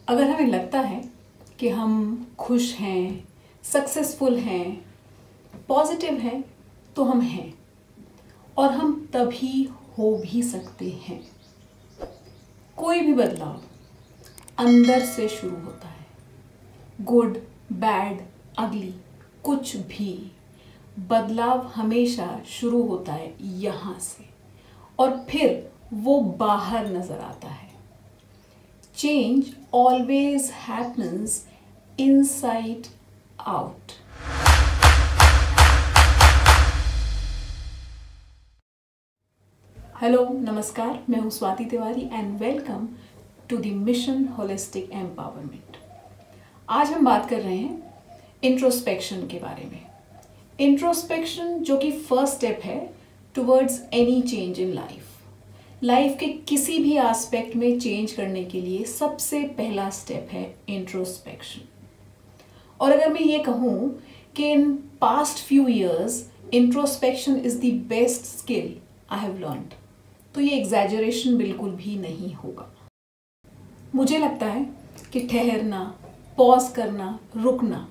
अगर हमें लगता है कि हम खुश हैं, सक्सेसफुल हैं, पॉजिटिव हैं, तो हम हैं और हम तभी हो भी सकते हैं। कोई भी बदलाव अंदर से शुरू होता है। गुड, बैड, अगली, कुछ भी बदलाव हमेशा शुरू होता है यहाँ से और फिर वो बाहर नजर आता है। Change always happens inside out. Hello, नमस्कार, मैं हूँ Swati Tiwari and welcome to the mission holistic empowerment. आज हम बात कर रहे हैं इंट्रोस्पेक्शन के बारे में। इंट्रोस्पेक्शन जो कि फर्स्ट स्टेप है towards any change in life के किसी भी एस्पेक्ट में चेंज करने के लिए सबसे पहला स्टेप है इंट्रोस्पेक्शन। और अगर मैं ये कहूँ कि in past few years introspection is the best skill I have learned, तो ये एग्जैजरेशन बिल्कुल भी नहीं होगा। मुझे लगता है कि ठहरना, पॉज करना, रुकना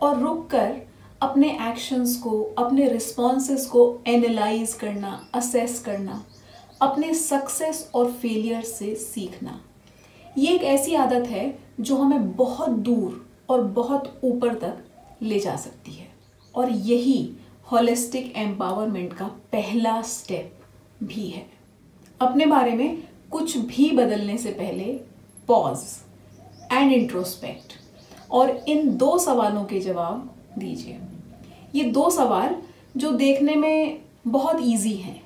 और रुक कर अपने एक्शंस को, अपने रिस्पॉन्सेस को एनालाइज करना, असेस करना, अपने सक्सेस और फेलियर से सीखना, ये एक ऐसी आदत है जो हमें बहुत दूर और बहुत ऊपर तक ले जा सकती है। और यही होलिस्टिक एम्पावरमेंट का पहला स्टेप भी है। अपने बारे में कुछ भी बदलने से पहले पॉज एंड इंट्रोस्पेक्ट और इन दो सवालों के जवाब दीजिए। ये दो सवाल जो देखने में बहुत इजी हैं,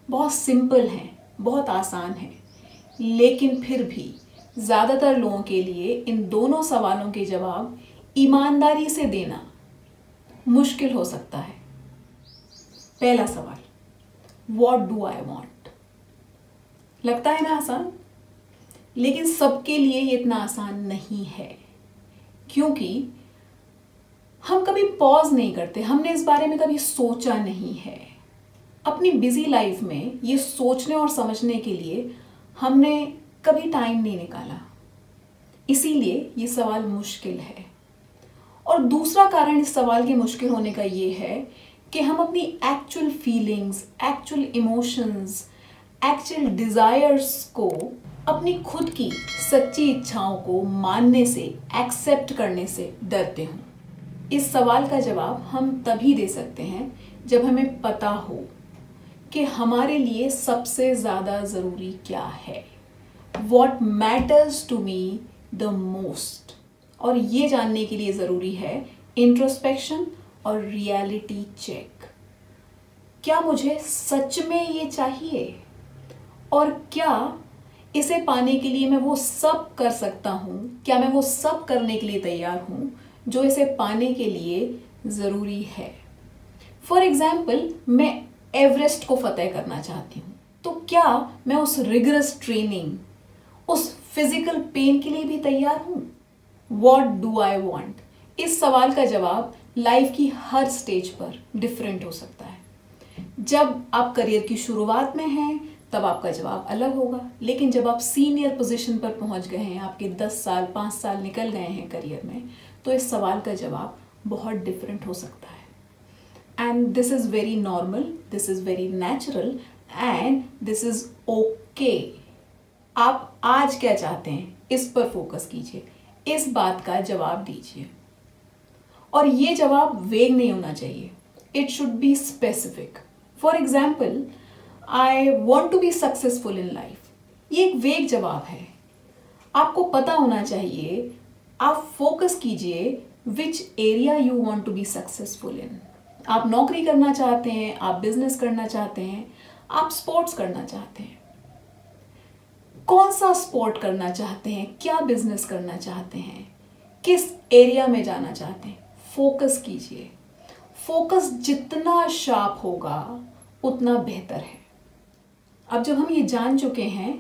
बहुत सिंपल हैं, बहुत आसान हैं, लेकिन फिर भी ज़्यादातर लोगों के लिए इन दोनों सवालों के जवाब ईमानदारी से देना मुश्किल हो सकता है। पहला सवाल, व्हाट डू आई वांट? लगता है ना आसान, लेकिन सबके लिए ये इतना आसान नहीं है, क्योंकि हम कभी पॉज नहीं करते, हमने इस बारे में कभी सोचा नहीं है। अपनी बिजी लाइफ में ये सोचने और समझने के लिए हमने कभी टाइम नहीं निकाला, इसीलिए ये सवाल मुश्किल है। और दूसरा कारण इस सवाल के मुश्किल होने का ये है कि हम अपनी actual feelings, actual emotions, actual desires को, अपनी खुद की सच्ची इच्छाओं को मानने से, एक्सेप्ट करने से डरते हूँ। इस सवाल का जवाब हम तभी दे सकते हैं जब हमें पता हो कि हमारे लिए सबसे ज़्यादा ज़रूरी क्या है, What matters to me the most। और ये जानने के लिए ज़रूरी है इंट्रोस्पेक्शन और रियलिटी चेक। क्या मुझे सच में ये चाहिए और क्या इसे पाने के लिए मैं वो सब कर सकता हूँ, क्या मैं वो सब करने के लिए तैयार हूँ जो इसे पाने के लिए ज़रूरी है। फॉर एग्जाम्पल, मैं एवरेस्ट को फतेह करना चाहती हूँ, तो क्या मैं उस रिगरस ट्रेनिंग, उस फिजिकल पेन के लिए भी तैयार हूँ? What do I want? इस सवाल का जवाब लाइफ की हर स्टेज पर डिफरेंट हो सकता है। जब आप करियर की शुरुआत में हैं तब आपका जवाब अलग होगा, लेकिन जब आप सीनियर पोजीशन पर पहुंच गए हैं, आपके 10 साल 5 साल निकल गए हैं करियर में, तो इस सवाल का जवाब बहुत डिफरेंट हो सकता है। And this is very normal, this is very natural and this is okay। आप आज क्या चाहते हैं, इस पर फोकस कीजिए, इस बात का जवाब दीजिए। और ये जवाब वेग नहीं होना चाहिए, it should be specific। For example, I want to be successful in life। ये एक वेग जवाब है। आपको पता होना चाहिए, आप फोकस कीजिए which area you want to be successful in। आप नौकरी करना चाहते हैं, आप बिजनेस करना चाहते हैं, आप स्पोर्ट्स करना चाहते हैं, कौन सा स्पोर्ट करना चाहते हैं, क्या बिजनेस करना चाहते हैं, किस एरिया में जाना चाहते हैं, फोकस कीजिए। फोकस जितना शार्प होगा उतना बेहतर है। अब जब हम ये जान चुके हैं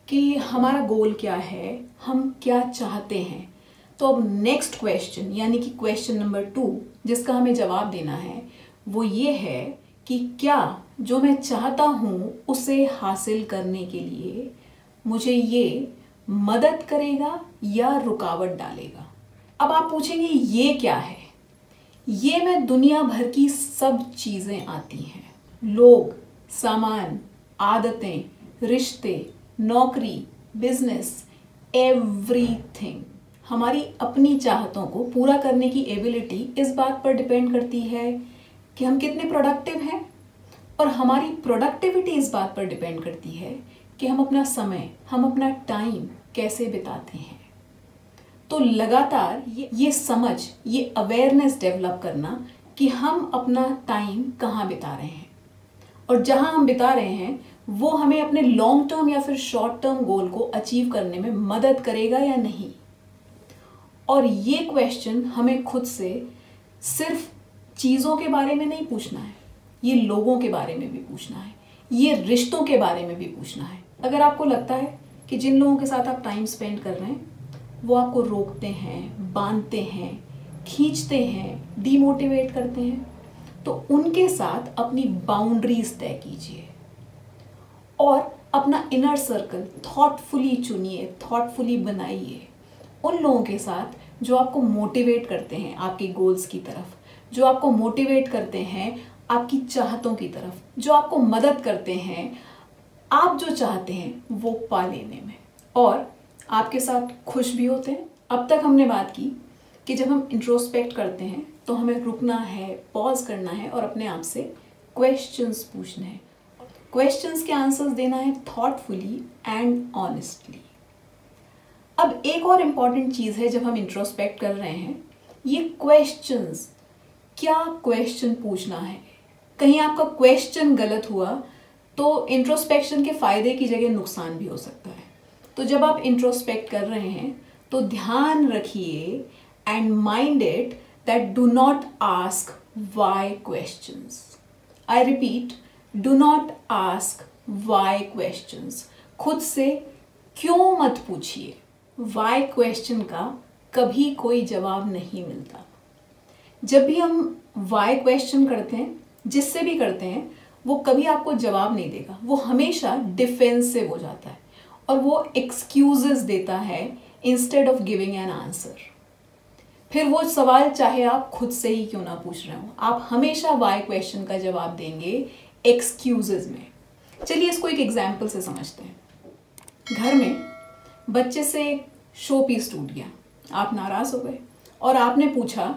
कि हमारा गोल क्या है, हम क्या चाहते हैं, तो अब नेक्स्ट क्वेश्चन यानी कि क्वेश्चन नंबर 2 जिसका हमें जवाब देना है वो ये है कि क्या जो मैं चाहता हूँ उसे हासिल करने के लिए मुझे ये मदद करेगा या रुकावट डालेगा। अब आप पूछेंगे ये क्या है? ये में दुनिया भर की सब चीज़ें आती हैं, लोग, सामान, आदतें, रिश्ते, नौकरी, बिजनेस, एवरीथिंग। हमारी अपनी चाहतों को पूरा करने की एबिलिटी इस बात पर डिपेंड करती है कि हम कितने प्रोडक्टिव हैं, और हमारी प्रोडक्टिविटी इस बात पर डिपेंड करती है कि हम अपना समय, हम अपना टाइम कैसे बिताते हैं। तो लगातार ये समझ, ये अवेयरनेस डेवलप करना कि हम अपना टाइम कहाँ बिता रहे हैं, और जहाँ हम बिता रहे हैं वो हमें अपने लॉन्ग टर्म या फिर शॉर्ट टर्म गोल को अचीव करने में मदद करेगा या नहीं। और ये क्वेश्चन हमें खुद से सिर्फ चीज़ों के बारे में नहीं पूछना है, ये लोगों के बारे में भी पूछना है, ये रिश्तों के बारे में भी पूछना है। अगर आपको लगता है कि जिन लोगों के साथ आप टाइम स्पेंड कर रहे हैं वो आपको रोकते हैं, बांधते हैं, खींचते हैं, डीमोटिवेट करते हैं, तो उनके साथ अपनी बाउंड्रीज तय कीजिए और अपना इनर सर्कल थॉटफुली चुनिए, थॉटफुली बनाइए उन लोगों के साथ जो आपको मोटिवेट करते हैं आपके गोल्स की तरफ, जो आपको मोटिवेट करते हैं आपकी चाहतों की तरफ, जो आपको मदद करते हैं आप जो चाहते हैं वो पा लेने में, और आपके साथ खुश भी होते हैं। अब तक हमने बात की कि जब हम इंट्रोस्पेक्ट करते हैं तो हमें रुकना है, पॉज करना है और अपने आप से क्वेश्चंस पूछने हैं। क्वेश्चंस के आंसर्स देना है थॉटफुली एंड ऑनेस्टली। अब एक और इम्पॉर्टेंट चीज़ है जब हम इंट्रोस्पेक्ट कर रहे हैं, ये क्वेश्चंस, क्या क्वेश्चन पूछना है। कहीं आपका क्वेश्चन गलत हुआ तो इंट्रोस्पेक्शन के फ़ायदे की जगह नुकसान भी हो सकता है। तो जब आप इंट्रोस्पेक्ट कर रहे हैं तो ध्यान रखिए and mind it that do not ask why questions. I repeat, do not ask why questions. खुद से क्यों मत पूछिए। वाई क्वेश्चन का कभी कोई जवाब नहीं मिलता। जब भी हम वाई क्वेश्चन करते हैं, जिससे भी करते हैं, वो कभी आपको जवाब नहीं देगा, वो हमेशा डिफेंसिव हो जाता है और वो एक्सक्यूजेस देता है instead of giving an answer. फिर वो सवाल चाहे आप खुद से ही क्यों ना पूछ रहे हो, आप हमेशा वाई क्वेश्चन का जवाब देंगे एक्सक्यूजेस में। चलिए इसको एक एग्जाम्पल से समझते हैं। घर में बच्चे से एक शो पीस टूट गया, आप नाराज हो गए और आपने पूछा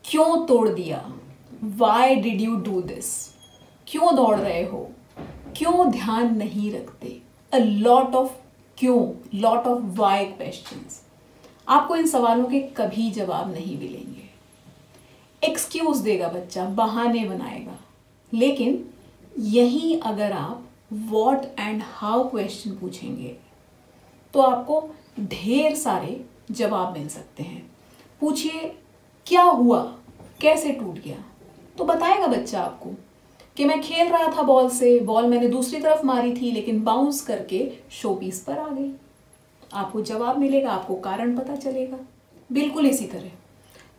क्यों तोड़ दिया, why did you do this, क्यों दौड़ रहे हो, क्यों ध्यान नहीं रखते। अ लॉट ऑफ क्यों, लॉट ऑफ वाई क्वेश्चंस। आपको इन सवालों के कभी जवाब नहीं मिलेंगे। एक्सक्यूज देगा बच्चा, बहाने बनाएगा। लेकिन यहीं अगर आप व्हाट एंड हाउ क्वेश्चन पूछेंगे तो आपको ढेर सारे जवाब मिल सकते हैं। पूछिए क्या हुआ, कैसे टूट गया, तो बताएगा बच्चा आपको कि मैं खेल रहा था बॉल से, बॉल मैंने दूसरी तरफ मारी थी लेकिन बाउंस करके शो पीस पर आ गई। आपको जवाब मिलेगा, आपको कारण पता चलेगा। बिल्कुल इसी तरह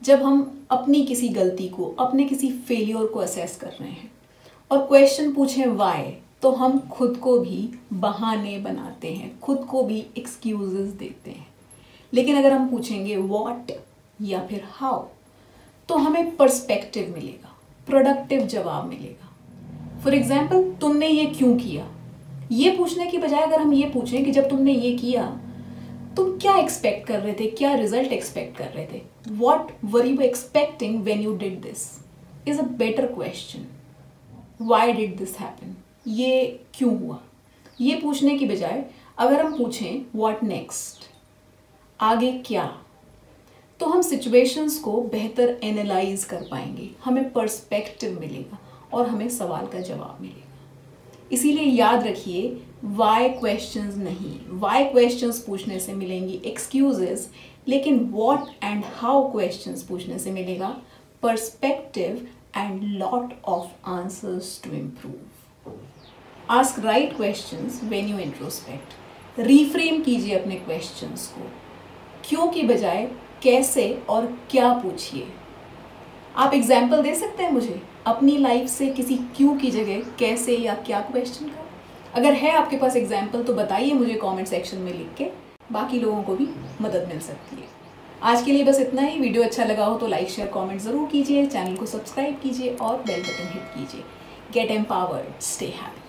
जब हम अपनी किसी गलती को, अपने किसी फेलियर को असेस कर रहे हैं और क्वेश्चन पूछें वाई, तो हम खुद को भी बहाने बनाते हैं, खुद को भी एक्सक्यूजेस देते हैं। लेकिन अगर हम पूछेंगे व्हाट या फिर हाउ, तो हमें पर्सपेक्टिव मिलेगा, प्रोडक्टिव जवाब मिलेगा। फॉर एग्जाम्पल, तुमने ये क्यों किया, ये पूछने की बजाय अगर हम ये पूछें कि जब तुमने ये किया तुम क्या एक्सपेक्ट कर रहे थे, क्या रिजल्ट एक्सपेक्ट कर रहे थे, what were you expecting when you did this, is a better question. Why did this happen, ये क्यों हुआ, ये पूछने की बजाय अगर हम पूछें व्हाट नेक्स्ट, आगे क्या, तो हम सिचुएशंस को बेहतर एनालाइज कर पाएंगे, हमें पर्सपेक्टिव मिलेगा और हमें सवाल का जवाब मिलेगा। इसीलिए याद रखिए, वाई क्वेश्चंस नहीं, वाई क्वेश्चंस पूछने से मिलेंगी एक्सक्यूजेस, लेकिन व्हाट एंड हाउ क्वेश्चंस पूछने से मिलेगा perspective and lot of answers to improve. Ask right questions when you introspect. Reframe कीजिए अपने क्वेश्चंस को, क्यों की बजाय कैसे और क्या पूछिए। आप एग्जाम्पल दे सकते हैं मुझे अपनी लाइफ से किसी क्यों की जगह कैसे या क्या क्वेश्चन का? अगर है आपके पास एग्जाम्पल तो बताइए मुझे कमेंट सेक्शन में लिख के। बाकी लोगों को भी मदद मिल सकती है। आज के लिए बस इतना ही। वीडियो अच्छा लगा हो तो लाइक शेयर कमेंट ज़रूर कीजिए, चैनल को सब्सक्राइब कीजिए और बेल बटन हिट कीजिए। Get empowered, stay happy.